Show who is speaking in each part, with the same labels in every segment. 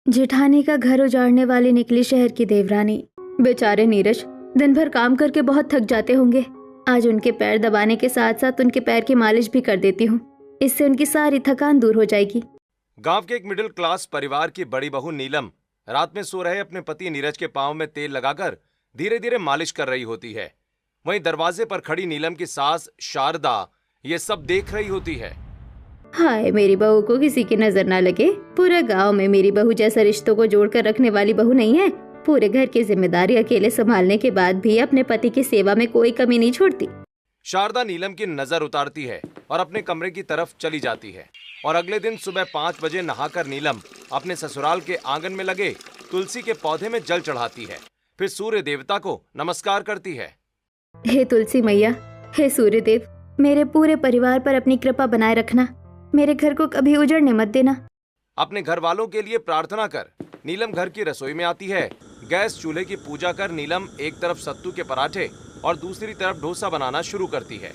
Speaker 1: जेठानी का घर उजाड़ने वाली निकली शहर की देवरानी। बेचारे नीरज दिन भर काम करके बहुत थक जाते होंगे। आज उनके पैर दबाने के साथ साथ उनके पैर की मालिश भी कर देती हूँ, इससे उनकी सारी थकान दूर हो जाएगी।
Speaker 2: गांव के एक मिडिल क्लास परिवार की बड़ी बहू नीलम रात में सो रहे अपने पति नीरज के पांव में तेल लगाकर धीरे धीरे मालिश कर रही होती है। वहीं दरवाजे पर खड़ी नीलम की सास शारदा ये सब देख रही होती है।
Speaker 1: हाय, मेरी बहू को किसी की नजर ना लगे। पूरे गांव में मेरी बहू जैसा रिश्तों को जोड़कर रखने वाली बहू नहीं है। पूरे घर की जिम्मेदारी अकेले संभालने के बाद भी अपने पति की सेवा में कोई कमी नहीं छोड़ती।
Speaker 2: शारदा नीलम की नजर उतारती है और अपने कमरे की तरफ चली जाती है। और अगले दिन सुबह 5 बजे नहाकर नीलम अपने ससुराल के आंगन में लगे तुलसी के पौधे में जल चढ़ाती है। फिर सूर्य देवता को नमस्कार करती है।
Speaker 1: हे तुलसी मैया, हे सूर्य देव, मेरे पूरे परिवार पर अपनी कृपा बनाए रखना। मेरे घर को कभी उजड़ने मत देना।
Speaker 2: अपने घर वालों के लिए प्रार्थना कर नीलम घर की रसोई में आती है। गैस चूल्हे की पूजा कर नीलम एक तरफ सत्तू के पराठे और दूसरी तरफ डोसा बनाना शुरू करती है।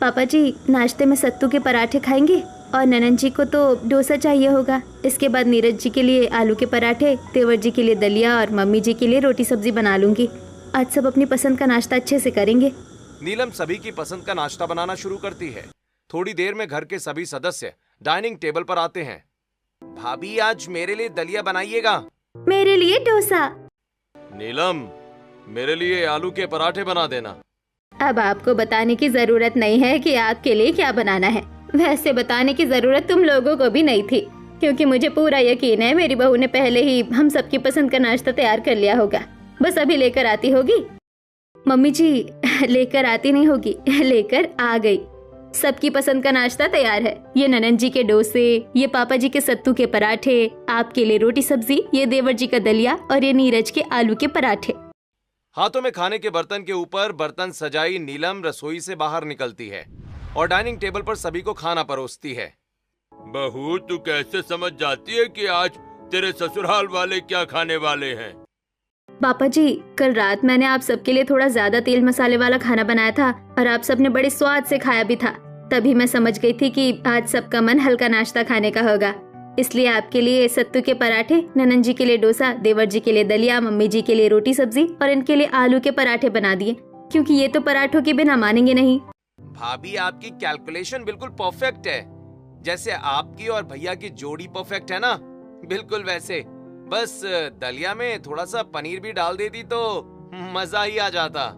Speaker 1: पापा जी नाश्ते में सत्तू के पराठे खाएंगे और ननन जी को तो डोसा चाहिए होगा। इसके बाद नीरज जी के लिए आलू के पराठे, देवर जी के लिए दलिया और मम्मी जी के लिए रोटी सब्जी बना लूंगी। आज सब अपनी पसंद का नाश्ता अच्छे से करेंगे।
Speaker 2: नीलम सभी की पसंद का नाश्ता बनाना शुरू करती है। थोड़ी देर में घर के सभी सदस्य डाइनिंग टेबल पर आते हैं। भाभी आज मेरे लिए दलिया बनाइएगा।
Speaker 1: मेरे लिए डोसा।
Speaker 2: नीलम मेरे लिए आलू के पराठे बना देना।
Speaker 1: अब आपको बताने की जरूरत नहीं है कि आपके लिए क्या बनाना है। वैसे बताने की जरूरत तुम लोगों को भी नहीं थी, क्योंकि मुझे पूरा यकीन है मेरी बहू ने पहले ही हम सबकी पसंद का नाश्ता तैयार कर लिया होगा। बस अभी लेकर आती होगी। मम्मी जी लेकर आती नहीं होगी, लेकर आ गई। सबकी पसंद का नाश्ता तैयार है। ये ननन जी के डोसे, ये पापा जी के सत्तू के पराठे, आपके लिए रोटी सब्जी, ये देवर जी का दलिया और ये नीरज के आलू के पराठे।
Speaker 2: हाथों में खाने के बर्तन के ऊपर बर्तन सजाई नीलम रसोई से बाहर निकलती है और डाइनिंग टेबल पर सभी को खाना परोसती है।
Speaker 3: बहू तू कैसे समझ जाती है कि आज तेरे ससुराल वाले क्या खाने वाले हैं?
Speaker 1: पापा जी कल रात मैंने आप सबके लिए थोड़ा ज्यादा तेल मसाले वाला खाना बनाया था और आप सबने बड़े स्वाद से खाया भी था। तभी मैं समझ गई थी कि आज सबका मन हल्का नाश्ता खाने का होगा। इसलिए आपके लिए सत्तू के पराठे, ननन जी के लिए डोसा, देवर जी के लिए दलिया, मम्मी जी के लिए रोटी सब्जी और इनके लिए आलू के पराठे बना दिए, क्योंकि ये तो पराठों के बिना मानेंगे नहीं।
Speaker 2: भाभी आपकी कैलकुलेशन बिल्कुल परफेक्ट है। जैसे आपकी और भैया की जोड़ी परफेक्ट है ना, बिल्कुल वैसे। बस दलिया में थोड़ा सा पनीर भी डाल देती तो मजा ही आ जाता।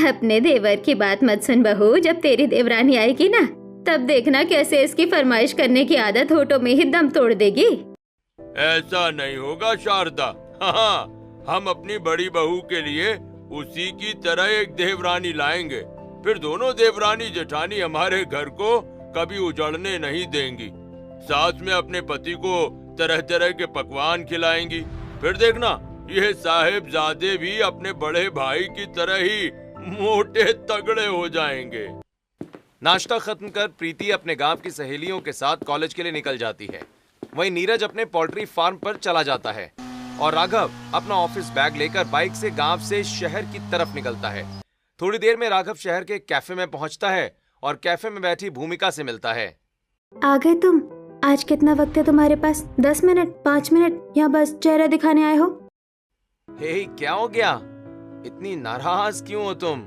Speaker 1: अपने देवर की बात मत सुन बहू। जब तेरी देवरानी आएगी ना, तब देखना कैसे इसकी फरमाइश करने की आदत होठों में ही दम तोड़ देगी।
Speaker 3: ऐसा नहीं होगा शारदा। हाँ, हम अपनी बड़ी बहू के लिए उसी की तरह एक देवरानी लाएंगे। फिर दोनों देवरानी जेठानी हमारे घर को कभी उजड़ने नहीं देंगी। साथ में अपने पति को तरह तरह के पकवान खिलाएंगी। फिर देखना ये साहेबजादे भी अपने बड़े भाई की तरह ही मोटे तगड़े हो जाएंगे।
Speaker 2: नाश्ता खत्म कर प्रीति अपने गांव की सहेलियों के साथ कॉलेज के लिए निकल जाती है। वहीं नीरज अपने पोल्ट्री फार्म पर चला जाता है और राघव अपना ऑफिस बैग लेकर बाइक से गांव से शहर की तरफ निकलता है। थोड़ी देर में राघव शहर के कैफे में पहुंचता है और कैफे में बैठी भूमिका से मिलता है।
Speaker 1: आ गए तुम? आज कितना वक्त है तुम्हारे पास? 10 मिनट, 5 मिनट, या बस चेहरा दिखाने आए हो?
Speaker 2: हे क्या हो गया? इतनी नाराज क्यों हो तुम?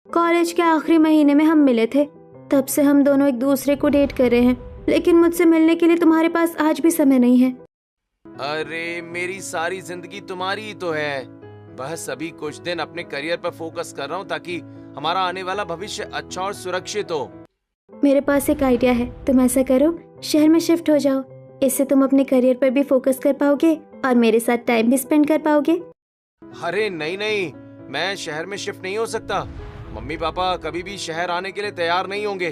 Speaker 1: कॉलेज के आखिरी महीने में हम मिले थे, तब से हम दोनों एक दूसरे को डेट कर रहे हैं, लेकिन मुझसे मिलने के लिए तुम्हारे पास आज भी समय नहीं है।
Speaker 2: अरे मेरी सारी जिंदगी तुम्हारी ही तो है। बस अभी कुछ दिन अपने करियर पर फोकस कर रहा हूँ ताकि हमारा आने वाला भविष्य अच्छा और सुरक्षित हो।
Speaker 1: मेरे पास एक आइडिया है। तुम ऐसा करो, शहर में शिफ्ट हो जाओ। इससे तुम अपने करियर पर भी फोकस कर पाओगे और मेरे साथ टाइम भी स्पेंड कर पाओगे।
Speaker 2: अरे नहीं नहीं, मैं शहर में शिफ्ट नहीं हो सकता। मम्मी पापा कभी भी शहर आने के लिए तैयार नहीं होंगे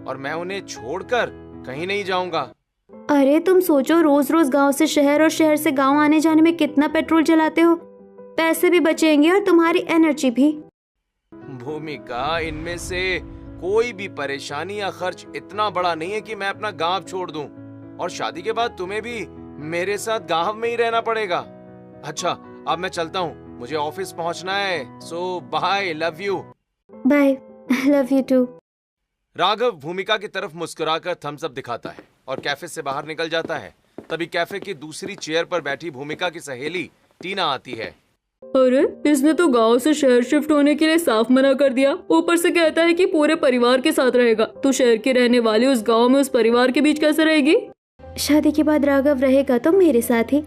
Speaker 2: और मैं उन्हें छोड़कर कहीं नहीं जाऊंगा।
Speaker 1: अरे तुम सोचो, रोज रोज गांव से शहर और शहर से गांव आने जाने में कितना पेट्रोल जलाते हो। पैसे भी बचेंगे और तुम्हारी एनर्जी भी।
Speaker 2: भूमिका, इनमें से कोई भी परेशानी या खर्च इतना बड़ा नहीं है कि मैं अपना गांव छोड़ दूं। और शादी के बाद तुम्हें भी मेरे साथ गांव में ही रहना पड़ेगा। अच्छा अब मैं चलता हूँ, मुझे ऑफिस पहुंचना है। So bye, love you.
Speaker 1: Bye, love you too.
Speaker 2: Raghav Bhumika की तरफ मुस्कुराकर थम्स अप दिखाता है और कैफे से बाहर निकल जाता है। तभी कैफे की दूसरी चेयर पर बैठी भूमिका की सहेली टीना आती है।
Speaker 4: अरे इसने तो गांव से शहर शिफ्ट होने के लिए साफ मना कर दिया, ऊपर से कहता है कि पूरे परिवार के साथ रहेगा। तो शहर की रहने वाली उस गांव में उस परिवार के बीच कैसे रहेगी?
Speaker 1: शादी के बाद राघव रहेगा तो मेरे साथ ही।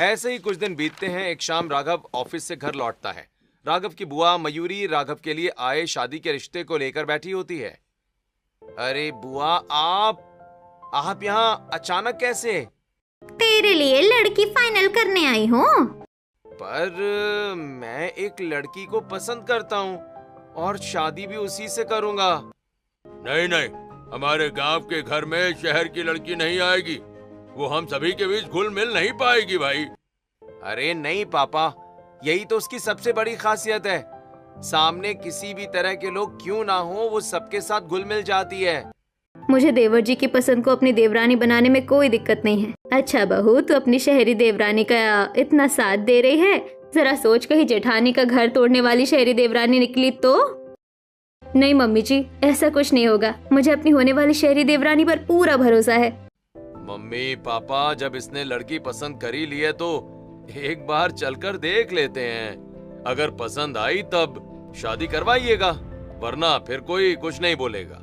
Speaker 2: ऐसे ही कुछ दिन बीतते हैं। एक शाम राघव ऑफिस से घर लौटता है। राघव की बुआ मयूरी राघव के लिए आए शादी के रिश्ते को लेकर बैठी होती है। अरे बुआ, आप यहाँ अचानक कैसे?
Speaker 1: तेरे लिए लड़की फाइनल करने आई हूँ।
Speaker 2: पर मैं एक लड़की को पसंद करता हूँ और शादी भी उसी से करूँगा।
Speaker 3: नहीं नहीं, हमारे गांव के घर में शहर की लड़की नहीं आएगी। वो हम सभी के बीच घुल मिल नहीं पाएगी भाई।
Speaker 2: अरे नहीं पापा, यही तो उसकी सबसे बड़ी खासियत है। सामने किसी भी तरह के लोग क्यों ना हो, वो सबके साथ घुल मिल जाती है।
Speaker 1: मुझे देवर जी की पसंद को अपनी देवरानी बनाने में कोई दिक्कत नहीं है। अच्छा बहू, तू अपनी शहरी देवरानी का इतना साथ दे रही है। जरा सोच, कहीं जेठानी का घर तोड़ने वाली शहरी देवरानी निकली तो? नहीं मम्मी जी, ऐसा कुछ नहीं होगा। मुझे अपनी होने वाली शहरी देवरानी पर पूरा भरोसा है।
Speaker 2: मम्मी पापा, जब इसने लड़की पसंद करी ली है तो एक बार चलकर देख लेते हैं। अगर पसंद आई तब शादी करवाइएगा, वरना फिर कोई कुछ नहीं बोलेगा।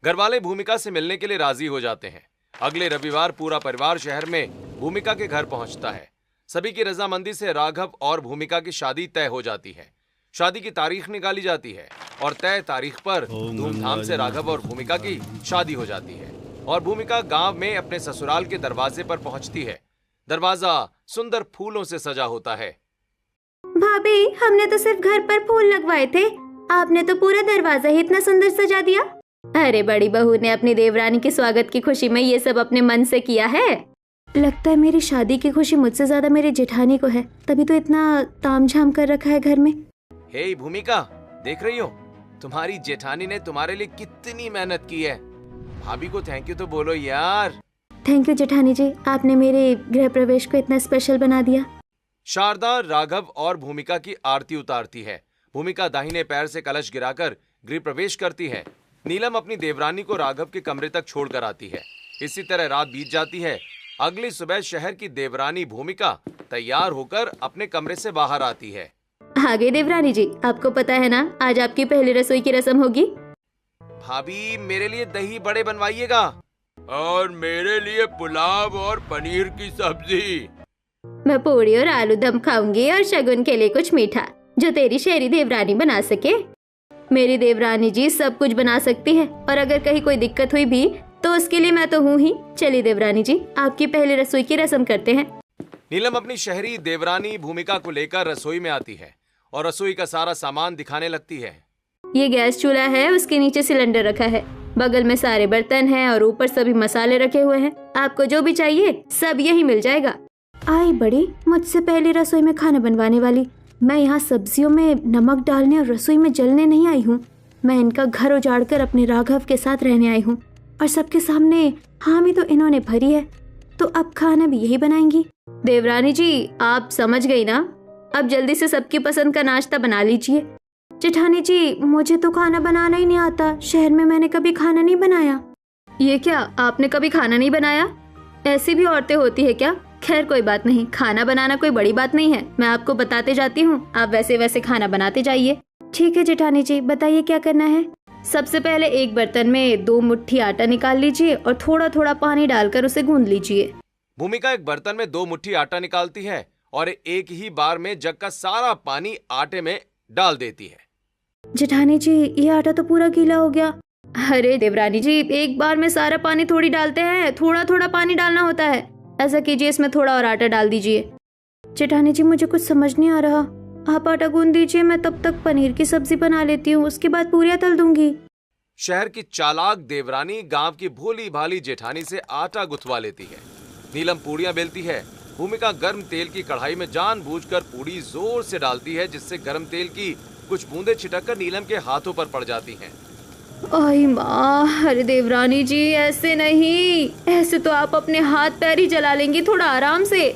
Speaker 2: घरवाले भूमिका से मिलने के लिए राजी हो जाते हैं। अगले रविवार पूरा परिवार शहर में भूमिका के घर पहुंचता है। सभी की रजामंदी से राघव और भूमिका की शादी तय हो जाती है। शादी की तारीख निकाली जाती है और तय तारीख पर धूमधाम से राघव और भूमिका की शादी हो जाती है। और भूमिका गांव में अपने ससुराल के दरवाजे पर पहुंचती है। दरवाजा सुंदर फूलों से सजा होता है।
Speaker 1: भाभी, हमने तो सिर्फ घर पर फूल लगवाए थे, आपने तो पूरा दरवाजा ही इतना सुंदर सजा दिया। अरे बड़ी बहू ने अपनी देवरानी के स्वागत की खुशी में ये सब अपने मन से किया है। लगता है मेरी शादी की खुशी मुझसे ज्यादा मेरी जेठानी को है, तभी तो इतना तामझाम कर रखा है घर में।
Speaker 2: हे भूमिका, देख रही हो तुम्हारी जेठानी ने तुम्हारे लिए कितनी मेहनत की है। भाभी को थैंक यू तो बोलो यार।
Speaker 1: थैंक यू जेठानी जी, आपने मेरे गृह प्रवेश को इतना स्पेशल बना दिया।
Speaker 2: शारदा राघव और भूमिका की आरती उतारती है। भूमिका दाहिने पैर से कलश गिराकर गृह प्रवेश करती है। नीलम अपनी देवरानी को राघव के कमरे तक छोड़कर आती है। इसी तरह रात बीत जाती है। अगली सुबह शहर की देवरानी भूमिका तैयार होकर अपने कमरे से बाहर आती है।
Speaker 1: आ गई देवरानी जी, आपको पता है ना आज आपकी पहली रसोई की रस्म होगी।
Speaker 2: भाभी, मेरे लिए दही बड़े बनवाइएगा।
Speaker 3: और मेरे लिए पुलाव और पनीर की सब्जी।
Speaker 1: मैं पूरी और आलू दम खाऊंगी और शगुन के लिए कुछ मीठा, जो तेरी शहरी देवरानी बना सके। मेरी देवरानी जी सब कुछ बना सकती है, और अगर कहीं कोई दिक्कत हुई भी तो उसके लिए मैं तो हूँ ही। चलिए देवरानी जी, आपकी पहली रसोई की रस्म करते हैं।
Speaker 2: नीलम अपनी शहरी देवरानी भूमिका को लेकर रसोई में आती है और रसोई का सारा सामान दिखाने लगती है।
Speaker 1: ये गैस चूल्हा है, उसके नीचे सिलेंडर रखा है, बगल में सारे बर्तन हैं और ऊपर सभी मसाले रखे हुए हैं। आपको जो भी चाहिए सब यही मिल जाएगा। आई बड़ी, मुझसे पहली रसोई में खाना बनवाने वाली। मैं यहाँ सब्जियों में नमक डालने और रसोई में जलने नहीं आई हूँ। मैं इनका घर उजाड़कर अपने राघव के साथ रहने आई हूँ, और सबके सामने हामी तो इन्होंने भरी है, तो अब खाना भी यही बनाएंगी। देवरानी जी, आप समझ गई ना? अब जल्दी से सबकी पसंद का नाश्ता बना लीजिए। जेठानी जी, मुझे तो खाना बनाना ही नहीं आता। शहर में मैंने कभी खाना नहीं बनाया। ये क्या, आपने कभी खाना नहीं बनाया? ऐसी भी औरतें होती है क्या? खैर कोई बात नहीं, खाना बनाना कोई बड़ी बात नहीं है। मैं आपको बताते जाती हूँ, आप वैसे वैसे खाना बनाते जाइए। ठीक है जेठानी जी, बताइए क्या करना है। सबसे पहले एक बर्तन में 2 मुट्ठी आटा निकाल लीजिए और थोड़ा थोड़ा पानी डालकर उसे गूंद लीजिए।
Speaker 2: भूमिका एक बर्तन में 2 मुट्ठी आटा निकालती है और एक ही बार में जग का सारा पानी आटे में डाल देती है।
Speaker 1: जेठानी जी, ये आटा तो पूरा गीला हो गया। अरे देवरानी जी, एक बार में सारा पानी थोड़ी डालते हैं, थोड़ा थोड़ा पानी डालना होता है। ऐसा कीजिए, इसमें थोड़ा और आटा डाल दीजिए। जेठानी जी, मुझे कुछ समझ नहीं आ रहा। आप आटा गूंद दीजिए, मैं तब तक पनीर की सब्जी बना लेती हूँ, उसके बाद पूरियां तल दूंगी।
Speaker 2: शहर की चालाक देवरानी गांव की भोली भाली जेठानी से आटा गुथवा लेती है। नीलम पूड़ियां बेलती है। भूमिका गर्म तेल की कढ़ाई में जानबूझकर पूड़ी जोर से डालती है, जिससे गर्म तेल की कुछ बूंदें छिटककर नीलम के हाथों पर पड़ जाती हैं।
Speaker 1: आई माँ, अरे देवरानी जी, ऐसे नहीं, ऐसे तो आप अपने हाथ पैर ही जला लेंगी। थोड़ा आराम से।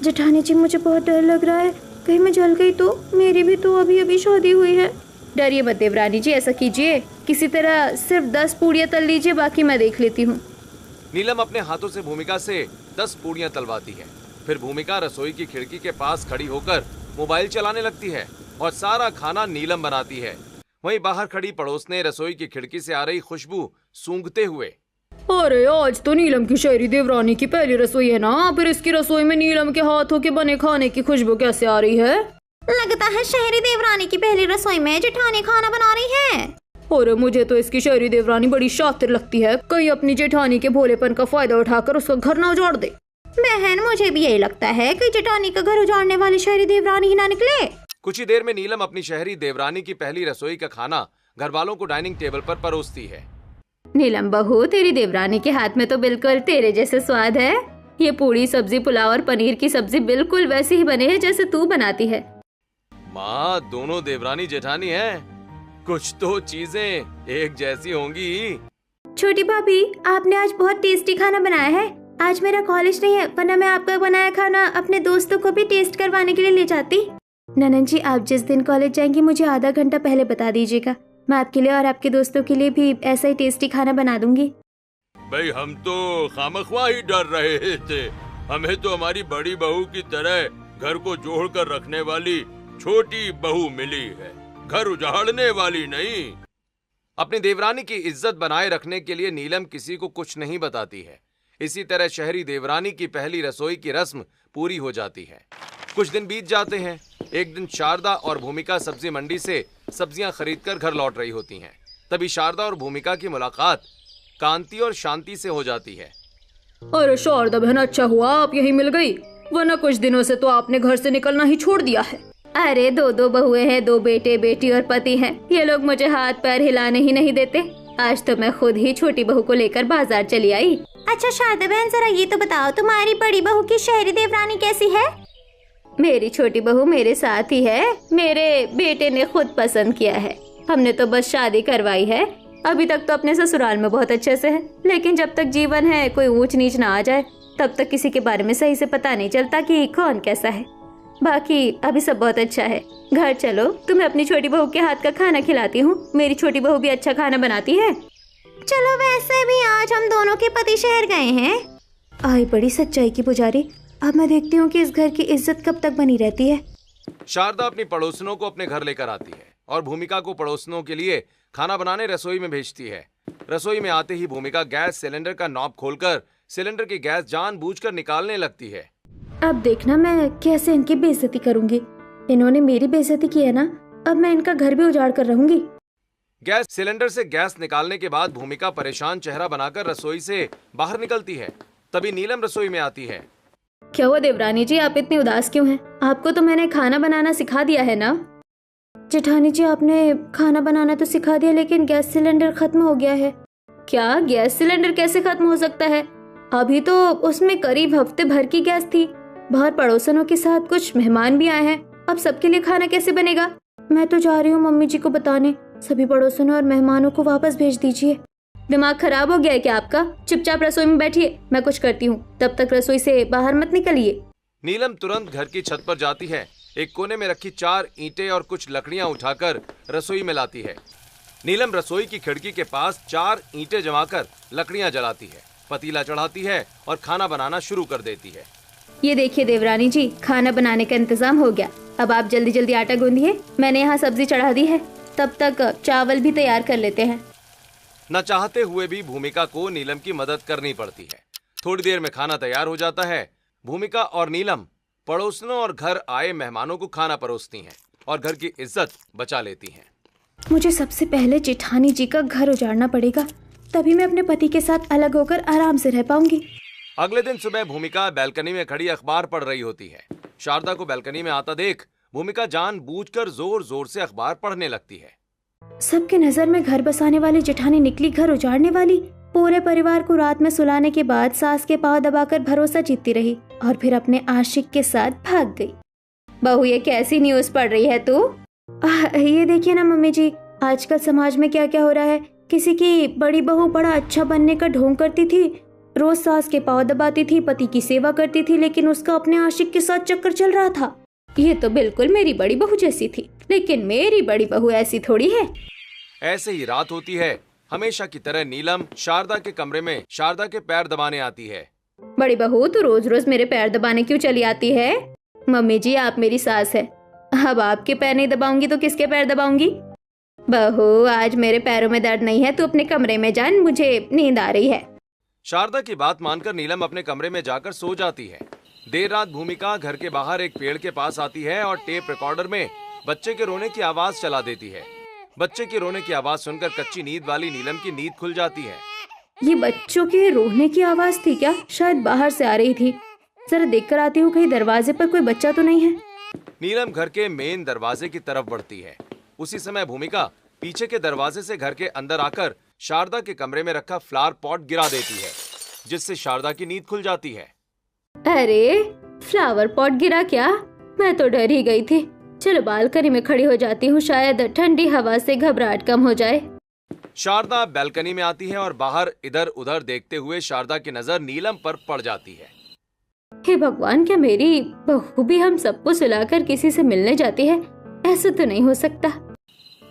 Speaker 1: जेठानी जी, मुझे बहुत डर लग रहा है, कहीं मैं जल गई तो। मेरी भी तो अभी अभी शादी हुई है। डरिए मत देवरानी जी, ऐसा कीजिए, किसी तरह सिर्फ 10 पूड़ियां तल लीजिए, बाकी मैं देख लेती हूँ।
Speaker 2: नीलम अपने हाथों से भूमिका से 10 पूड़ियां तलवाती है। फिर भूमिका रसोई की खिड़की के पास खड़ी होकर मोबाइल चलाने लगती है और सारा खाना नीलम बनाती है। वहीं बाहर खड़ी पड़ोसने रसोई की खिड़की से आ रही खुशबू सूंघते हुए,
Speaker 4: अरे आज तो नीलम की शहरी देवरानी की पहली रसोई है ना, फिर इसकी रसोई में नीलम के हाथों के बने खाने की खुशबू कैसे आ रही है?
Speaker 1: लगता है शहरी देवरानी की पहली रसोई में जेठानी खाना बना रही है।
Speaker 4: और मुझे तो इसकी शहरी देवरानी बड़ी शातिर लगती है, कहीं अपनी जेठानी के भोलेपन का फायदा उठाकर उसका घर ना उजाड़ दे।
Speaker 1: बहन, मुझे भी यही लगता है कि जेठानी का घर उजाड़ने वाली शहरी देवरानी ही ना निकले।
Speaker 2: कुछ ही देर में नीलम अपनी शहरी देवरानी की पहली रसोई का खाना घर वालों को डाइनिंग टेबल पर परोसती है।
Speaker 1: नीलम बहू, तेरी देवरानी के हाथ में तो बिल्कुल तेरे जैसे स्वाद है। ये पूड़ी, सब्जी, पुलाव और पनीर की सब्जी बिल्कुल वैसे ही बने हैं जैसे तू बनाती है।
Speaker 2: माँ, दोनों देवरानी जेठानी हैं। कुछ तो चीजें एक जैसी होंगी।
Speaker 1: छोटी भाभी, आपने आज बहुत टेस्टी खाना बनाया है। आज मेरा कॉलेज नहीं है, वरना मैं आपका बनाया खाना अपने दोस्तों को भी टेस्ट करवाने के लिए ले जाती। ननन जी, आप जिस दिन कॉलेज जाएंगी मुझे आधा घंटा पहले बता दीजिएगा। मैं आपके लिए और आपके दोस्तों के लिए भी ऐसा ही टेस्टी खाना बना दूंगी।
Speaker 3: भाई, हम तो खामख्वा ही डर रहे थे। हमें तो हमारी बड़ी बहू की तरह घर को जोड़ कर रखने वाली छोटी बहू मिली है, घर उजाड़ने वाली नहीं।
Speaker 2: अपनी देवरानी की इज्जत बनाए रखने के लिए नीलम किसी को कुछ नहीं बताती है। इसी तरह शहरी देवरानी की पहली रसोई की रस्म पूरी हो जाती है। कुछ दिन बीत जाते हैं। एक दिन शारदा और भूमिका सब्जी मंडी से सब्जियां खरीदकर घर लौट रही होती हैं। तभी शारदा और भूमिका की मुलाकात कांति और शांति से हो जाती है।
Speaker 4: अरे शारदा बहन, अच्छा हुआ आप यहीं मिल गई, वरना कुछ दिनों से तो आपने घर से निकलना ही छोड़ दिया है।
Speaker 1: अरे दो बहुएं हैं, 2 बेटे बेटी और पति हैं। ये लोग मुझे हाथ पैर हिलाने ही नहीं देते। आज तो मैं खुद ही छोटी बहू को लेकर बाजार चली आई। अच्छा शारदा बहन, जरा ये तो बताओ, तुम्हारी बड़ी बहू की शहरी देवरानी कैसी है? मेरी छोटी बहू मेरे साथ ही है। मेरे बेटे ने खुद पसंद किया है। हमने तो बस शादी करवाई है। अभी तक तो अपने ससुराल में बहुत अच्छे से है, लेकिन जब तक जीवन है कोई ऊंच नीच ना आ जाए तब तक किसी के बारे में सही से पता नहीं चलता कि कौन कैसा है। बाकी अभी सब बहुत अच्छा है। घर चलो, तुम्हें अपनी छोटी बहू के हाथ का खाना खिलाती हूँ। मेरी छोटी बहू भी अच्छा खाना बनाती है। चलो, वैसे भी आज हम दोनों के पति शहर गए हैं। आई बड़ी सच्चाई की पुजारी। अब मैं देखती हूँ कि इस घर की इज्जत कब तक बनी रहती है।
Speaker 2: शारदा अपनी पड़ोसनों को अपने घर लेकर आती है और भूमिका को पड़ोसनों के लिए खाना बनाने रसोई में भेजती है। रसोई में आते ही भूमिका गैस सिलेंडर का नॉब खोलकर सिलेंडर की गैस जानबूझकर निकालने लगती है।
Speaker 1: अब देखना मैं कैसे इनकी बेइज्जती करूंगी। इन्होंने मेरी बेइज्जती की है ना, अब मैं इनका घर भी उजाड़ कर रहूंगी।
Speaker 2: गैस सिलेंडर से गैस निकालने के बाद भूमिका परेशान चेहरा बनाकर रसोई से बाहर निकलती है। तभी नीलम रसोई में आती है।
Speaker 1: क्या हुआ देवरानी जी, आप इतनी उदास क्यों हैं? आपको तो मैंने खाना बनाना सिखा दिया है ना? जेठानी जी, आपने खाना बनाना तो सिखा दिया, लेकिन गैस सिलेंडर खत्म हो गया है। क्या? गैस सिलेंडर कैसे खत्म हो सकता है? अभी तो उसमें करीब हफ्ते भर की गैस थी। बाहर पड़ोसनों के साथ कुछ मेहमान भी आए हैं। अब सबके लिए खाना कैसे बनेगा? मैं तो जा रही हूँ मम्मी जी को बताने। सभी पड़ोसनों और मेहमानों को वापस भेज दीजिए। दिमाग खराब हो गया है क्या आपका? चुपचाप रसोई में बैठिए, मैं कुछ करती हूँ। तब तक रसोई से बाहर मत निकलिए।
Speaker 2: नीलम तुरंत घर की छत पर जाती है। एक कोने में रखी 4 ईंटें और कुछ लकड़ियां उठाकर रसोई में लाती है। नीलम रसोई की खिड़की के पास 4 ईंटें जमाकर लकड़ियां जलाती है, पतीला चढ़ाती है और खाना बनाना शुरू कर देती है।
Speaker 1: ये देखिए देवरानी जी, खाना बनाने का इंतजाम हो गया। अब आप जल्दी जल्दी आटा गूंदिए। मैंने यहाँ सब्जी चढ़ा दी है, तब तक चावल भी तैयार कर लेते हैं।
Speaker 2: न चाहते हुए भी भूमिका को नीलम की मदद करनी पड़ती है। थोड़ी देर में खाना तैयार हो जाता है। भूमिका और नीलम पड़ोसनों और घर आए मेहमानों को खाना परोसती हैं और घर की इज्जत बचा लेती हैं।
Speaker 1: मुझे सबसे पहले जेठानी जी का घर उजाड़ना पड़ेगा, तभी मैं अपने पति के साथ अलग होकर आराम से रह पाऊंगी।
Speaker 2: अगले दिन सुबह भूमिका बैल्कनी में खड़ी अखबार पढ़ रही होती है। शारदा को बैल्कनी में आता देख भूमिका जानबूझकर जोर जोर से अखबार पढ़ने लगती है।
Speaker 1: सबके नजर में घर बसाने वाली जेठानी निकली घर उजाड़ने वाली। पूरे परिवार को रात में सुलाने के बाद सास के पांव दबाकर भरोसा जीतती रही और फिर अपने आशिक के साथ भाग गई। बहू, ये कैसी न्यूज पढ़ रही है तू? ये देखिए ना मम्मी जी, आजकल समाज में क्या क्या हो रहा है। किसी की बड़ी बहू बड़ा अच्छा बनने का ढोंग करती थी, रोज सास के पांव दबाती थी, पति की सेवा करती थी, लेकिन उसका अपने आशिक के साथ चक्कर चल रहा था। ये तो बिल्कुल मेरी बड़ी बहू जैसी थी, लेकिन मेरी बड़ी बहू ऐसी थोड़ी है।
Speaker 2: ऐसे ही रात होती है। हमेशा की तरह नीलम शारदा के कमरे में शारदा के पैर दबाने आती है।
Speaker 1: बड़ी बहू, तू रोज रोज मेरे पैर दबाने क्यों चली आती है? मम्मी जी, आप मेरी सास है, अब आपके पैर नहीं दबाऊंगी तो किसके पैर दबाऊंगी? बहू, आज मेरे पैरों में दर्द नहीं है, तू अपने कमरे में जा, मुझे नींद आ रही है।
Speaker 2: शारदा की बात मानकर नीलम अपने कमरे में जाकर सो जाती है। देर रात भूमिका घर के बाहर एक पेड़ के पास आती है और टेप रिकॉर्डर में बच्चे के रोने की आवाज चला देती है। बच्चे के रोने की आवाज सुनकर कच्ची नींद वाली नीलम की नींद खुल जाती है।
Speaker 1: ये बच्चों के रोने की आवाज थी क्या? शायद बाहर से आ रही थी। जरा देखकर आती हूँ, कहीं दरवाजे पर कोई बच्चा तो नहीं है।
Speaker 2: नीलम घर के मेन दरवाजे की तरफ बढ़ती है। उसी समय भूमिका पीछे के दरवाजे से घर के अंदर आकर शारदा के कमरे में रखा फ्लावर पॉट गिरा देती है, जिससे शारदा की नींद खुल जाती है।
Speaker 1: अरे, फ्लावर पॉट गिरा क्या? मैं तो डर ही गई थी। चलो बालकनी में खड़ी हो जाती हूँ, शायद ठंडी हवा से घबराहट कम हो जाए।
Speaker 2: शारदा बैल्कनी में आती है और बाहर इधर उधर देखते हुए शारदा की नजर नीलम पर पड़ जाती है।
Speaker 1: हे भगवान, क्या मेरी बहू भी हम सबको सुलाकर किसी से मिलने जाती है? ऐसा तो नहीं हो सकता।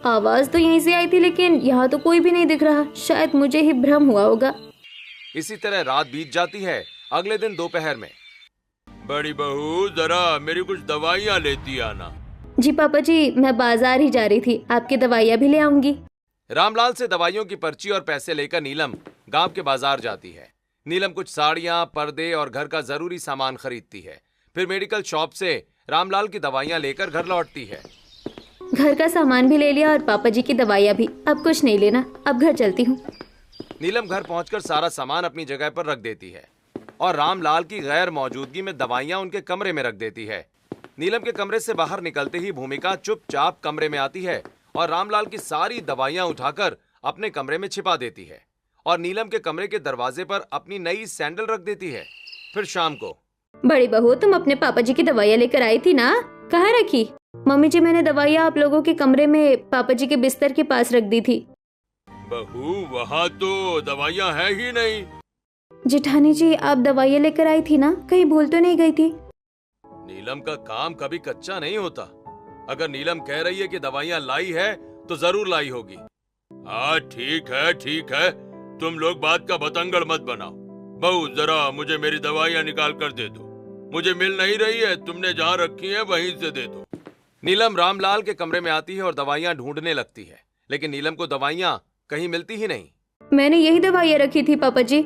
Speaker 1: आवाज तो यहीं से आई थी, लेकिन यहाँ तो कोई भी नहीं दिख रहा। शायद मुझे ही भ्रम हुआ होगा।
Speaker 2: इसी तरह रात बीत जाती है। अगले दिन दोपहर में,
Speaker 3: बड़ी बहू, जरा मेरी कुछ दवाइयाँ लेती आना।
Speaker 1: जी पापा जी, मैं बाजार ही जा रही थी, आपकी दवाइयाँ भी ले आऊंगी।
Speaker 2: रामलाल से दवाइयों की पर्ची और पैसे लेकर नीलम गांव के बाजार जाती है। नीलम कुछ साड़ियां, पर्दे और घर का जरूरी सामान खरीदती है। फिर मेडिकल शॉप से रामलाल की दवाइयां लेकर घर लौटती है।
Speaker 1: घर का सामान भी ले लिया और पापा जी की दवाइयाँ भी। अब कुछ नहीं लेना, अब घर चलती हूँ।
Speaker 2: नीलम घर पहुंचकर सारा सामान अपनी जगह पर रख देती है और रामलाल की गैर मौजूदगी में दवाइयां उनके कमरे में रख देती है। नीलम के कमरे से बाहर निकलते ही भूमिका चुपचाप कमरे में आती है और रामलाल की सारी दवाइयां उठाकर अपने कमरे में छिपा देती है और नीलम के कमरे के दरवाजे पर अपनी नई सैंडल रख देती है। फिर शाम को,
Speaker 1: बड़ी बहू, तुम अपने पापा जी की दवाइयाँ लेकर आई थी ना? कहाँ रखी? मम्मी जी, मैंने दवाइयाँ आप लोगों के कमरे में पापा जी के बिस्तर के पास रख दी थी।
Speaker 3: बहू, वहाँ तो दवाइयाँ है ही नहीं।
Speaker 1: जेठानी जी, आप दवाइयाँ लेकर आई थी ना? कहीं भूल तो नहीं गई थी?
Speaker 2: नीलम का काम कभी कच्चा नहीं होता। अगर नीलम कह रही है कि दवाइयां लाई है तो जरूर लाई होगी।
Speaker 3: हाँ, ठीक है, ठीक है, तुम लोग बात का बतंगड़ मत बनाओ। बहू, जरा मुझे मेरी दवाइयाँ निकाल कर दे दो। मुझे मिल नहीं रही है, तुमने जहाँ रखी है वहीं से दे दो।
Speaker 2: नीलम रामलाल के कमरे में आती है और दवाइयां ढूंढने लगती है, लेकिन नीलम को दवाइयां कहीं मिलती ही नहीं।
Speaker 1: मैंने यही दवाइयाँ रखी थी पापा जी,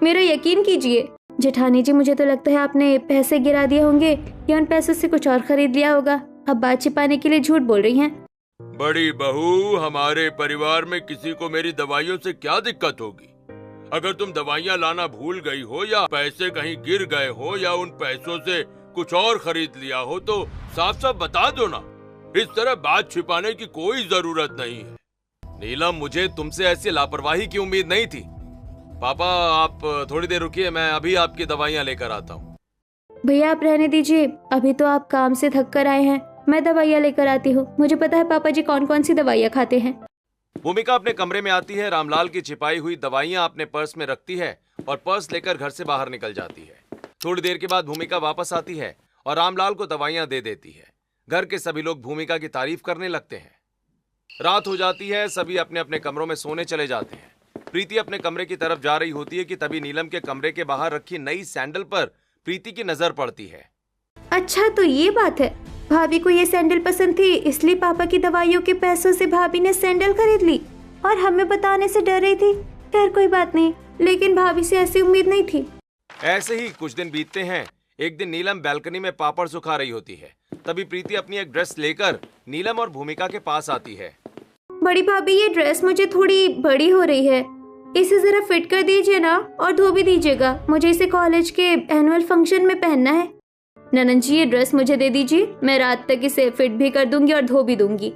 Speaker 1: मेरा यकीन कीजिए। जेठानी जी, मुझे तो लगता है आपने पैसे गिरा दिए होंगे या उन पैसों से कुछ और खरीद लिया होगा। अब बात छिपाने के लिए झूठ बोल रही हैं।
Speaker 3: बड़ी बहू, हमारे परिवार में किसी को मेरी दवाइयों से क्या दिक्कत होगी? अगर तुम दवाइयाँ लाना भूल गई हो या पैसे कहीं गिर गए हो या उन पैसों से कुछ और खरीद लिया हो तो साफ साफ बता दो ना। इस तरह बात छिपाने की कोई जरूरत नहीं है।
Speaker 2: नीलम, मुझे तुमसे ऐसी लापरवाही की उम्मीद नहीं थी। पापा, आप थोड़ी देर रुकिए, मैं अभी आपकी दवाइयाँ लेकर आता हूँ।
Speaker 1: भैया, आप रहने दीजिए, अभी तो आप काम से थक कर आए हैं। मैं दवाइयाँ लेकर आती हूँ। मुझे पता है पापा जी कौन कौन सी दवाइयाँ खाते हैं।
Speaker 2: भूमिका अपने कमरे में आती है, रामलाल की छिपाई हुई दवाइयाँ अपने पर्स में रखती है और पर्स लेकर घर से बाहर निकल जाती है। थोड़ी देर के बाद भूमिका वापस आती है और रामलाल को दवाइयाँ दे देती है। घर के सभी लोग भूमिका की तारीफ करने लगते हैं। रात हो जाती है, सभी अपने अपने कमरों में सोने चले जाते हैं। प्रीति अपने कमरे की तरफ जा रही होती है कि तभी नीलम के कमरे के बाहर रखी नई सैंडल पर प्रीति की नजर पड़ती है।
Speaker 1: अच्छा, तो ये बात है, भाभी को ये सैंडल पसंद थी, इसलिए पापा की दवाइयों के पैसों से भाभी ने सैंडल खरीद ली और हमें बताने से डर रही थी। खैर कोई बात नहीं, लेकिन भाभी से ऐसी उम्मीद नहीं थी।
Speaker 2: ऐसे ही कुछ दिन बीतते हैं। एक दिन नीलम बैल्कनी में पापड़ सुखा रही होती है। तभी प्रीति अपनी एक ड्रेस लेकर नीलम और भूमिका के पास आती है।
Speaker 1: बड़ी भाभी, ये ड्रेस मुझे थोड़ी बड़ी हो रही है, इसे जरा फिट कर दीजिए ना और धो भी दीजिएगा। मुझे इसे कॉलेज के एनुअल फंक्शन में पहनना है। ननन जी, ये ड्रेस मुझे दे दीजिए, मैं रात तक इसे फिट भी कर दूंगी और धो भी दूंगी।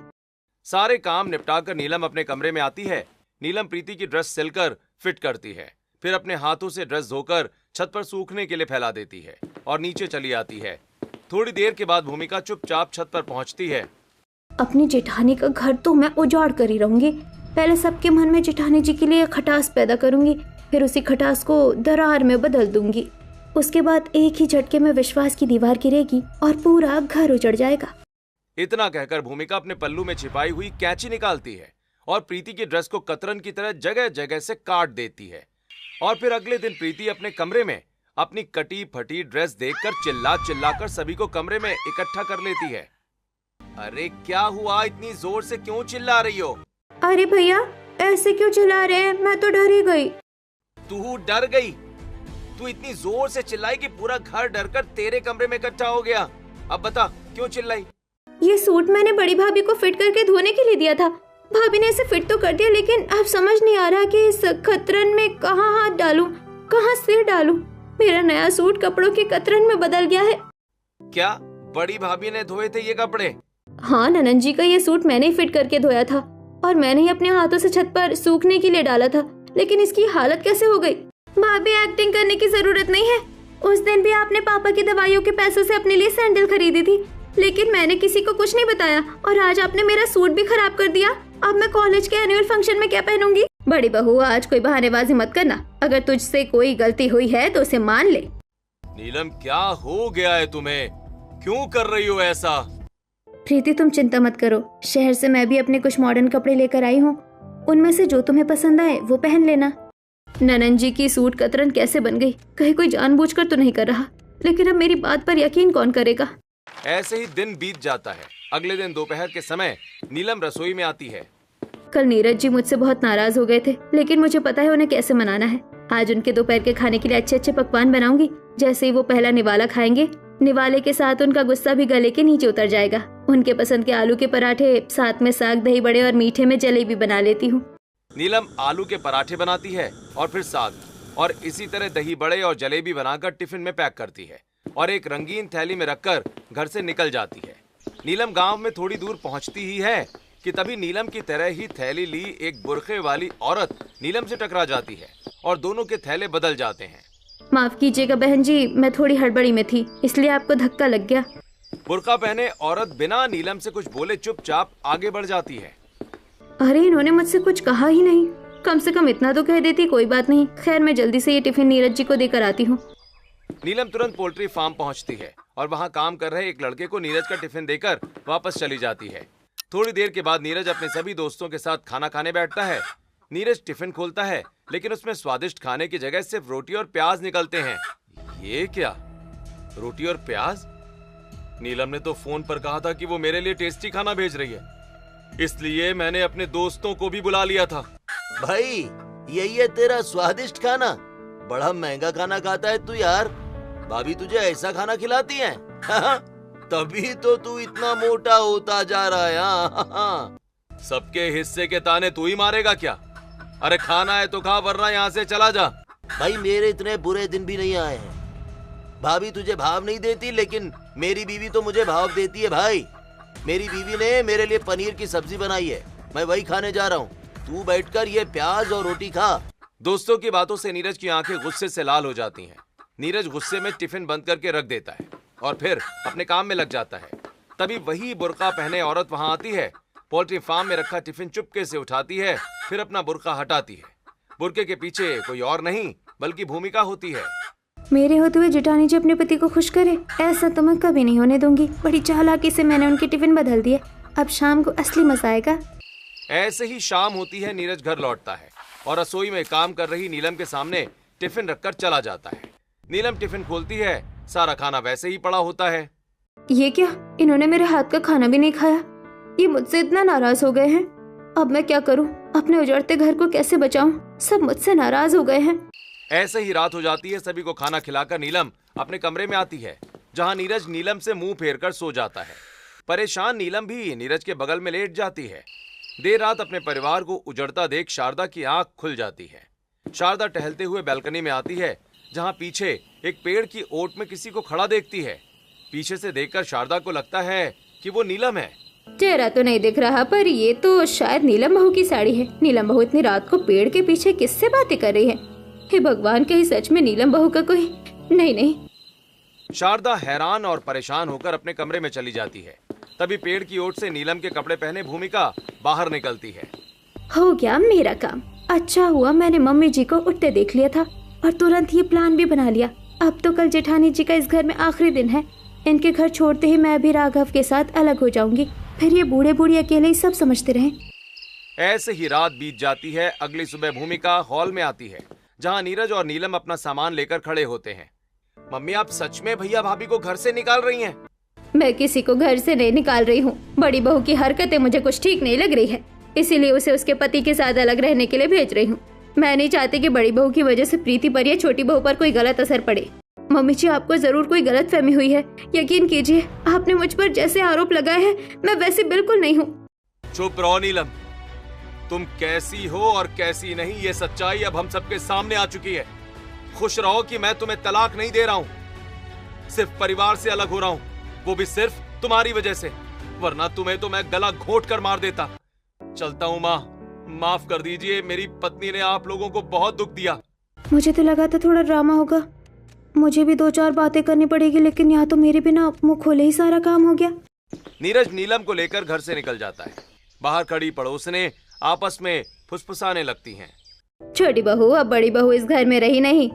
Speaker 2: सारे काम निपटाकर नीलम अपने कमरे में आती है। नीलम प्रीति की ड्रेस सिलकर फिट करती है, फिर अपने हाथों से ड्रेस धोकर छत पर सूखने के लिए फैला देती है और नीचे चली आती है। थोड़ी देर के बाद भूमिका चुपचाप छत पर पहुंचती है।
Speaker 1: अपनी जेठानी का घर तो मैं उजाड़ कर ही रहूंगी। पहले सबके मन में जेठानी जी के लिए खटास पैदा करूंगी, फिर उसी खटास को दरार में बदल दूंगी। उसके बाद एक ही झटके में विश्वास की दीवार गिरेगी और पूरा घर उजड़ जाएगा।
Speaker 2: इतना कहकर भूमिका अपने पल्लू में छिपाई हुई कैंची निकालती है और प्रीति की ड्रेस को कतरन की तरह जगह जगह से काट देती है। और फिर अगले दिन प्रीति अपने कमरे में अपनी कटी फटी ड्रेस देखकर चिल्ला चिल्लाकर सभी को कमरे में इकट्ठा कर लेती है। अरे क्या हुआ, इतनी जोर से क्यों चिल्ला रही हो?
Speaker 1: अरे भैया ऐसे क्यों चिल्ला रहे हैं, मैं तो डर ही गई।
Speaker 2: तू डर गई? तू इतनी जोर से चिल्लाई कि पूरा घर डरकर तेरे कमरे में इकट्ठा हो गया। अब बता क्यों चिल्लाई?
Speaker 1: ये सूट मैंने बड़ी भाभी को फिट करके धोने के लिए दिया था। भाभी ने इसे फिट तो कर दिया, लेकिन अब समझ नहीं आ रहा कि इस कतरन में कहाँ हाथ डालूं, कहाँ सिर डालूं। मेरा नया सूट कपड़ों के कतरन में बदल गया है।
Speaker 2: क्या बड़ी भाभी ने धोए थे ये कपड़े?
Speaker 1: हाँ ननन जी का ये सूट मैंने ही फिट करके धोया था और मैंने ही अपने हाथों से छत पर सूखने के लिए डाला था, लेकिन इसकी हालत कैसे हो गई? भाभी एक्टिंग करने की जरूरत नहीं है। उस दिन भी आपने पापा की दवाइयों के पैसों से अपने लिए सैंडल खरीदी थी, लेकिन मैंने किसी को कुछ नहीं बताया और आज आपने मेरा सूट भी खराब कर दिया। अब मैं कॉलेज के एनुअल फंक्शन में क्या पहनूंगी? बड़ी बहू आज कोई बहानेबाजी मत करना। अगर तुझसे कोई गलती हुई है तो उसे मान ले।
Speaker 2: नीलम क्या हो गया है तुम्हें? क्यों कर रही हो ऐसा?
Speaker 1: प्रीति तुम चिंता मत करो, शहर से मैं भी अपने कुछ मॉडर्न कपड़े लेकर आई हूँ। उनमें से जो तुम्हें पसंद आए वो पहन लेना। ननन जी की सूट कतरन कैसे बन गई? कहीं कोई जानबूझकर तो नहीं कर रहा, लेकिन अब मेरी बात पर यकीन कौन करेगा?
Speaker 2: ऐसे ही दिन बीत जाता है। अगले दिन दोपहर के समय नीलम रसोई में आती है।
Speaker 1: कल नीरज जी मुझसे बहुत नाराज हो गए थे, लेकिन मुझे पता है उन्हें कैसे मनाना है। आज उनके दोपहर के खाने के लिए अच्छे अच्छे पकवान बनाऊंगी। जैसे ही वो पहला निवाला खाएंगे, निवाले के साथ उनका गुस्सा भी गले के नीचे उतर जाएगा। उनके पसंद के आलू के पराठे, साथ में साग, दही बड़े और मीठे में जलेबी बना लेती हूँ।
Speaker 2: नीलम आलू के पराठे बनाती है और फिर साग, और इसी तरह दही बड़े और जलेबी बनाकर टिफिन में पैक करती है और एक रंगीन थैली में रखकर घर से निकल जाती है। नीलम गांव में थोड़ी दूर पहुंचती ही है कि तभी नीलम की तरह ही थैली ली एक बुरखे वाली औरत नीलम से टकरा जाती है और दोनों के थैले बदल जाते हैं।
Speaker 1: माफ कीजिएगा बहन जी, मैं थोड़ी हड़बड़ी में थी, इसलिए आपको धक्का लग गया।
Speaker 2: बुर्का पहने औरत बिना नीलम से कुछ बोले चुपचाप आगे बढ़ जाती है।
Speaker 1: अरे इन्होंने मुझसे कुछ कहा ही नहीं, कम से कम इतना तो कह देती। कोई बात नहीं, खैर मैं जल्दी से ये टिफिन नीरज जी को देकर आती हूँ।
Speaker 2: नीलम तुरंत पोल्ट्री फार्म पहुंचती है और वहां काम कर रहे एक लड़के को नीरज का टिफिन देकर वापस चली जाती है। थोड़ी देर के बाद नीरज अपने सभी दोस्तों के साथ खाना खाने बैठता है। नीरज टिफिन खोलता है, लेकिन उसमें स्वादिष्ट खाने की जगह सिर्फ रोटी और प्याज निकलते हैं। ये क्या, रोटी और प्याज? नीलम ने तो फोन पर कहा था कि वो मेरे लिए टेस्टी खाना भेज रही है, इसलिए मैंने अपने दोस्तों को भी बुला लिया था।
Speaker 5: भाई यही है तेरा स्वादिष्ट खाना? बड़ा महंगा खाना खाता है तू यार। भाभी तुझे ऐसा खाना खिलाती है? तभी तो तू इतना मोटा होता जा रहा है।
Speaker 2: सबके हिस्से के ताने तू ही मारेगा क्या? अरे खाना है तो खा, वरना यहाँ से चला जा।
Speaker 5: भाई मेरे इतने बुरे दिन भी नहीं आए हैं। भाभी तुझे भाव नहीं देती, लेकिन मेरी बीवी तो मुझे भाव देती है भाई। मेरी बीवी ने मेरे लिए पनीर की सब्जी बनाई है, मैं वही खाने जा रहा हूँ। तू बैठकर ये प्याज और रोटी खा।
Speaker 2: दोस्तों की बातों से नीरज की आंखें गुस्से से लाल हो जाती हैं। नीरज गुस्से में टिफिन बंद करके रख देता है और फिर अपने काम में लग जाता है। तभी वही बुर्का पहने औरत वहां आती है, पोल्ट्री फार्म में रखा टिफिन चुपके से उठाती है, फिर अपना बुर्का हटाती है। बुर्के के पीछे कोई और नहीं बल्कि भूमिका होती है।
Speaker 1: मेरे होते हुए जेठानी जी अपने पति को खुश करे, ऐसा तो मैं कभी नहीं होने दूंगी। बड़ी चालाकी से मैंने उनके टिफिन बदल दिए, अब शाम को असली मजा आएगा।
Speaker 2: ऐसे ही शाम होती है, नीरज घर लौटता है और रसोई में काम कर रही नीलम के सामने टिफिन रखकर चला जाता है। नीलम टिफिन खोलती है, सारा खाना वैसे ही पड़ा होता है।
Speaker 1: ये क्या, इन्होंने मेरे हाथ का खाना भी नहीं खाया। ये मुझसे इतना नाराज हो गए हैं, अब मैं क्या करूं? अपने उजड़ते घर को कैसे बचाऊं? सब मुझसे नाराज हो गए हैं।
Speaker 2: ऐसे ही रात हो जाती है। सभी को खाना खिलाकर नीलम अपने कमरे में आती है, जहां नीरज नीलम से मुंह फेर कर सो जाता है। परेशान नीलम भी नीरज के बगल में लेट जाती है। देर रात अपने परिवार को उजड़ता देख शारदा की आंख खुल जाती है। शारदा टहलते हुए बालकनी में आती है, जहां पीछे एक पेड़ की ओट में किसी को खड़ा देखती है। पीछे से देखकर शारदा को लगता है कि वो नीलम है।
Speaker 1: चेहरा तो नहीं दिख रहा, पर ये तो शायद नीलम बहू की साड़ी है। नीलम बहू इतनी रात को पेड़ के पीछे किससे बातें कर रही है? हे भगवान, कहीं सच में नीलम बहू का कोई? नहीं।
Speaker 2: शारदा हैरान और परेशान होकर अपने कमरे में चली जाती है। तभी पेड़ की ओट से नीलम के कपड़े पहने भूमिका बाहर निकलती है।
Speaker 1: हो गया मेरा काम। अच्छा हुआ मैंने मम्मी जी को उठते देख लिया था और तुरंत ये प्लान भी बना लिया। अब तो कल जेठानी जी का इस घर में आखिरी दिन है। इनके घर छोड़ते ही मैं भी राघव के साथ अलग हो जाऊंगी, फिर ये बूढ़े बूढ़ी अकेले ही सब समझते रहें।
Speaker 2: ऐसे ही रात बीत जाती है। अगली सुबह भूमिका हॉल में आती है, जहां नीरज और नीलम अपना सामान लेकर खड़े होते हैं। मम्मी आप सच में भैया भाभी को घर से निकाल रही हैं?
Speaker 1: मैं किसी को घर से नहीं निकाल रही हूँ। बड़ी बहू की हरकतें मुझे कुछ ठीक नहीं लग रही है, इसीलिए उसे उसके पति के साथ अलग रहने के लिए भेज रही हूँ। मैं नहीं चाहती कि बड़ी बहू की वजह से प्रीति पर या छोटी बहू पर कोई गलत असर पड़े। मम्मी जी, आपको जरूर कोई गलत फहमी हुई है। यकीन कीजिए, आपने मुझ पर जैसे आरोप लगाए हैं मैं वैसे बिल्कुल नहीं हूँ।
Speaker 2: चुप रहो नीलम, तुम कैसी हो और कैसी नहीं ये सच्चाई अब हम सबके सामने आ चुकी है। खुश रहो कि मैं तुम्हें तलाक नहीं दे रहा हूँ, सिर्फ परिवार से अलग हो रहा हूँ, वो भी सिर्फ तुम्हारी वजह से, वरना तुम्हें तो मैं गला घोंट कर मार देता। चलता हूँ माँ, माफ कर दीजिए, मेरी पत्नी ने आप लोगों को बहुत दुख दिया।
Speaker 1: मुझे तो लगा था थोड़ा ड्रामा होगा, मुझे भी 2-4 बातें करनी पड़ेगी, लेकिन यहाँ तो मेरे बिना मुंह खोले ही सारा काम हो गया।
Speaker 2: नीरज नीलम को लेकर घर से निकल जाता है। बाहर खड़ी पड़ोसनें आपस में फुसफुसाने लगती हैं।
Speaker 1: छोटी बहू, अब बड़ी बहू इस घर में रही नहीं,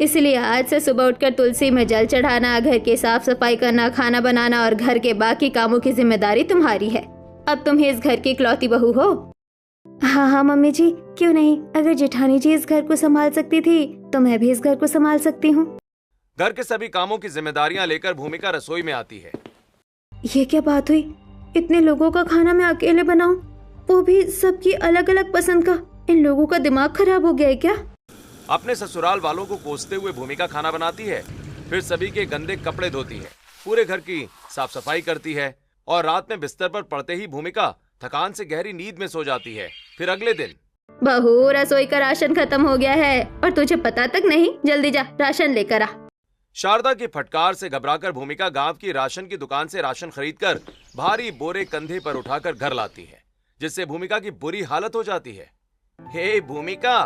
Speaker 1: इसलिए आज से सुबह उठकर तुलसी में जल चढ़ाना, घर की साफ सफाई करना, खाना बनाना और घर के बाकी कामों की जिम्मेदारी तुम्हारी है। अब तुम ही इस घर की इकलौती बहू हो। हाँ हाँ मम्मी जी, क्यों नहीं, अगर जेठानी जी इस घर को संभाल सकती थी तो मैं भी इस घर को संभाल सकती हूँ।
Speaker 2: घर के सभी कामों की जिम्मेदारियां लेकर भूमिका रसोई में आती है।
Speaker 1: ये क्या बात हुई, इतने लोगों का खाना मैं अकेले बनाऊं, वो भी सबकी अलग अलग पसंद का। इन लोगों का दिमाग खराब हो गया है क्या?
Speaker 2: अपने ससुराल वालों को कोसते हुए भूमिका खाना बनाती है, फिर सभी के गंदे कपड़े धोती है, पूरे घर की साफ सफाई करती है और रात में बिस्तर पर पड़ते ही भूमिका थकान से गहरी नींद में सो जाती है। फिर अगले दिन,
Speaker 1: बहू, रसोई का राशन खत्म हो गया है और तुझे पता तक नहीं, जल्दी जा राशन लेकर आ।
Speaker 2: शारदा की फटकार से घबराकर भूमिका गांव की राशन की दुकान से राशन खरीदकर भारी बोरे कंधे पर उठाकर घर लाती है, जिससे भूमिका की बुरी हालत हो जाती है। हे भूमिका,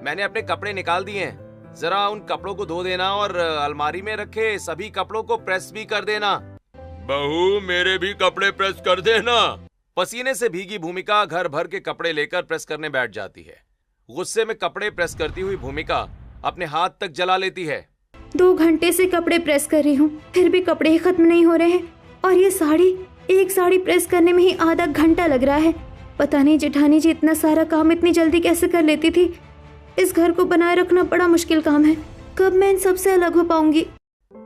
Speaker 2: मैंने अपने कपड़े निकाल दिए हैं, जरा उन कपड़ों को धो देना और अलमारी में रखे सभी कपड़ों को प्रेस भी कर देना।
Speaker 3: बहू, मेरे भी कपड़े प्रेस कर देना।
Speaker 2: पसीने से भीगी भूमिका घर भर के कपड़े लेकर प्रेस करने बैठ जाती है। गुस्से में कपड़े प्रेस करती हुई भूमिका अपने हाथ तक जला लेती है।
Speaker 1: 2 घंटे से कपड़े प्रेस कर रही हूँ, फिर भी कपड़े ही खत्म नहीं हो रहे हैं, और ये साड़ी, एक साड़ी प्रेस करने में ही आधा घंटा लग रहा है। पता नहीं जेठानी जी इतना सारा काम इतनी जल्दी कैसे कर लेती थी। इस घर को बनाए रखना बड़ा मुश्किल काम है, कब मैं इन सबसे अलग हो पाऊंगी।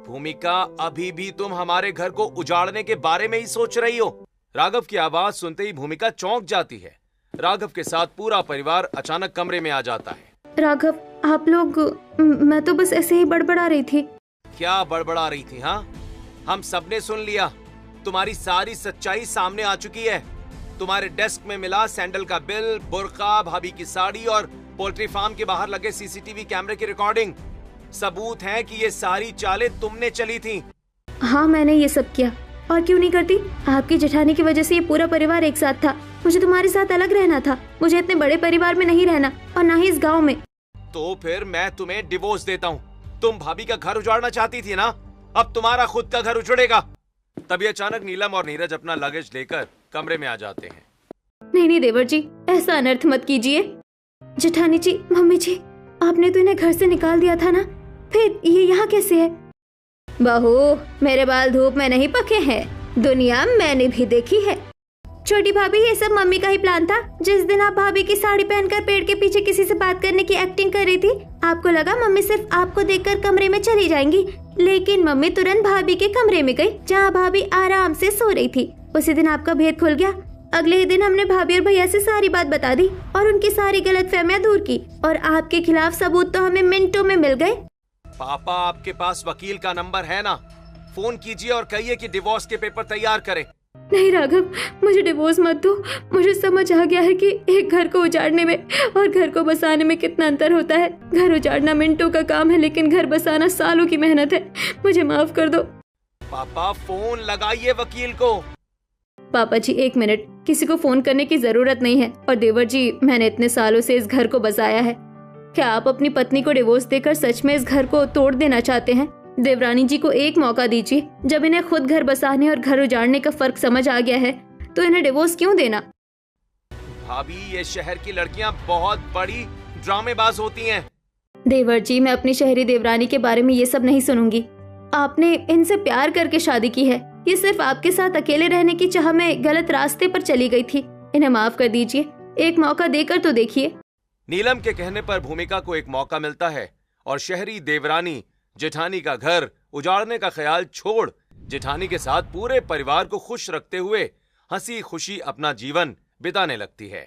Speaker 2: भूमिका, अभी भी तुम हमारे घर को उजाड़ने के बारे में ही सोच रही हो? राघव की आवाज सुनते ही भूमिका चौंक जाती है। राघव के साथ पूरा परिवार अचानक कमरे में आ जाता है।
Speaker 1: राघव, आप लोग, मैं तो बस ऐसे ही बड़बड़ा रही थी।
Speaker 2: क्या बड़बड़ा रही थी? हाँ, हम सबने सुन लिया, तुम्हारी सारी सच्चाई सामने आ चुकी है। तुम्हारे डेस्क में मिला सैंडल का बिल, बुर्का, भाभी की साड़ी और पोल्ट्री फार्म के बाहर लगे सीसीटीवी कैमरे की रिकॉर्डिंग सबूत है कि ये सारी चालें तुमने चली थी।
Speaker 1: हाँ, मैंने ये सब किया, और क्यों नहीं करती। आपकी जेठानी की वजह से ये पूरा परिवार एक साथ था। मुझे तुम्हारे साथ अलग रहना था, मुझे इतने बड़े परिवार में नहीं रहना, और ना ही इस गांव में।
Speaker 2: तो फिर मैं तुम्हें डिवोर्स देता हूँ। तुम भाभी का घर उजाड़ना चाहती थी ना, अब तुम्हारा खुद का घर उजड़ेगा। तभी अचानक नीलम और नीरज अपना लगेज लेकर कमरे में आ जाते हैं।
Speaker 1: नहीं नहीं देवर जी, ऐसा अनर्थ मत कीजिए। जेठानी जी, मम्मी जी, आपने तो इन्हें घर से निकाल दिया था ना, फिर ये यहाँ कैसे है? बहू, मेरे बाल धूप में नहीं पके हैं, दुनिया मैंने भी देखी है। छोटी भाभी, ये सब मम्मी का ही प्लान था। जिस दिन आप भाभी की साड़ी पहनकर पेड़ के पीछे किसी से बात करने की एक्टिंग कर रही थी, आपको लगा मम्मी सिर्फ आपको देखकर कमरे में चली जाएंगी, लेकिन मम्मी तुरंत भाभी के कमरे में गई जहाँ भाभी आराम से सो रही थी। उसी दिन आपका भेद खुल गया। अगले ही दिन हमने भाभी और भैया से सारी बात बता दी और उनकी सारी गलतफहमियां दूर की, और आपके खिलाफ सबूत तो हमें मिनटों में मिल गए।
Speaker 2: पापा, आपके पास वकील का नंबर है ना? फोन कीजिए और कहिए कि डिवोर्स के पेपर तैयार करें।
Speaker 1: नहीं राघव, मुझे डिवोर्स मत दो। मुझे समझ आ गया है कि एक घर को उजाड़ने में और घर को बसाने में कितना अंतर होता है। घर उजाड़ना मिनटों का काम है, लेकिन घर बसाना सालों की मेहनत है। मुझे माफ कर दो।
Speaker 2: पापा, फोन लगाइए वकील को।
Speaker 1: पापा जी, 1 मिनट, किसी को फोन करने की जरूरत नहीं है। और देवर जी, मैंने इतने सालों से इस घर को बसाया है। क्या आप अपनी पत्नी को डिवोर्स देकर सच में इस घर को तोड़ देना चाहते हैं? देवरानी जी को एक मौका दीजिए। जब इन्हें खुद घर बसाने और घर उजाड़ने का फर्क समझ आ गया है, तो इन्हें डिवोर्स क्यों देना?
Speaker 2: भाभी, ये शहर की लड़कियां बहुत बड़ी ड्रामेबाज होती हैं।
Speaker 1: देवर जी, मैं अपनी शहरी देवरानी के बारे में ये सब नहीं सुनूंगी। आपने इनसे प्यार करके शादी की है। ये सिर्फ आपके साथ अकेले रहने की चाह में गलत रास्ते पर चली गई थी। इन्हें माफ कर दीजिए, एक मौका देकर तो देखिए।
Speaker 2: नीलम के कहने पर भूमिका को एक मौका मिलता है और शहरी देवरानी जेठानी का घर उजाड़ने का ख्याल छोड़ जेठानी के साथ पूरे परिवार को खुश रखते हुए हंसी खुशी अपना जीवन बिताने लगती है।